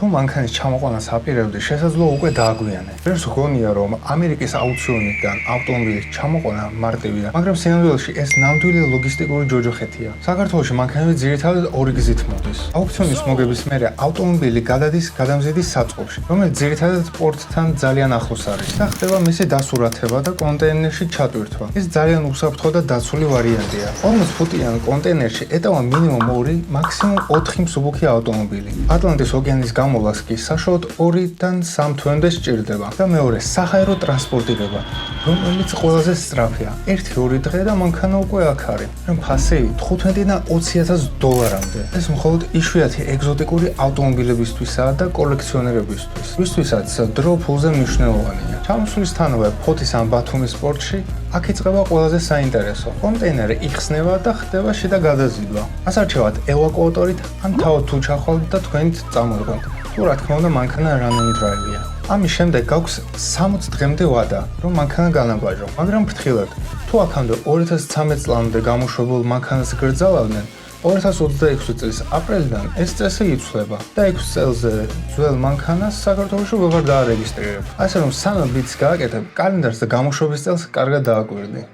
თუ მანქანის ჩამოყვანას აპირებდი, შესაძლოა უკვე დააგვიანე. Ბევრს გონია, რომ ამერიკის აუქციონიდან ავტომობილის ჩამოყვანა მარტივია, მაგრამ სინამდვილეში ეს ნამდვილი ლოგისტიკური ჯოჯოხეთია. საქართველოში მანქანები ძირითადად ორი გზით მოდის. აუქციონის მოგების მერე ავტომობილი გადადის გადამზიდის საწყობში, რომელიც ძირითადად პორტთან ძალიან ახლოს არის და ხდება მისი დასურათება და კონტეინერში ჩატვირთვა. ეს ძალიან უსაფრთხო და დაცული ვარიანტია. 40 ფუტიან კონტეინერში ეტავა მინიმუმ 2, მაქსიმუმ 4 მსუბუქი ავტომობილი. ატლანტის ოკეანის გამოვლას კი საშუალოდ 2-დან 3 თვემდე სჭირდება და მეორე საჰაერო ტრანსპორტირება, რომელიც ყველაზე სწრაფია. 1-2 დღე და მანქანა უკვე აქ არის. რომ ფასი 15-დან 20,000 დოლარამდე. ეს მხოლოდ იშვიათი ეგზოტიკური ავტომობილებისთვისაა და კოლექციონერებისთვის, ვისთვისაც დრო ფულზე მნიშვნელოვანია. ჩამოსვლისთანავე ფოთის ან ბათუმის პორტში აქ იწყება ყველაზე საინტერესო. კონტეინერი იხსნება და ხდება შიდა გადაზიდვა. ასარჩევად ევაკუატორით ან თავად თუ ჩახვალთ და თქვენით წამოიღოთ. თუ რა თქმა უნდა მანქანა running drive-ია. ამის შემდეგ გაქვს 60 დღემდე ვადა, რომ მანქანა განაბაჟო, მაგრამ ფრთხილად. თუ აქამდე 2013 წლამდე გამოშვებულ მანქანას გრძალავდნენ, 2026 წლის აპრილიდან ეს წესი იცვლება და 6 წელზე ძველ მანქანას საქართველოში ვეღარ დაარეგისტრირებ. ასე რომ სანამ ბიც გააკეთებ, კალენდარს და გამოშვების წელს კარგად დააკვირდი.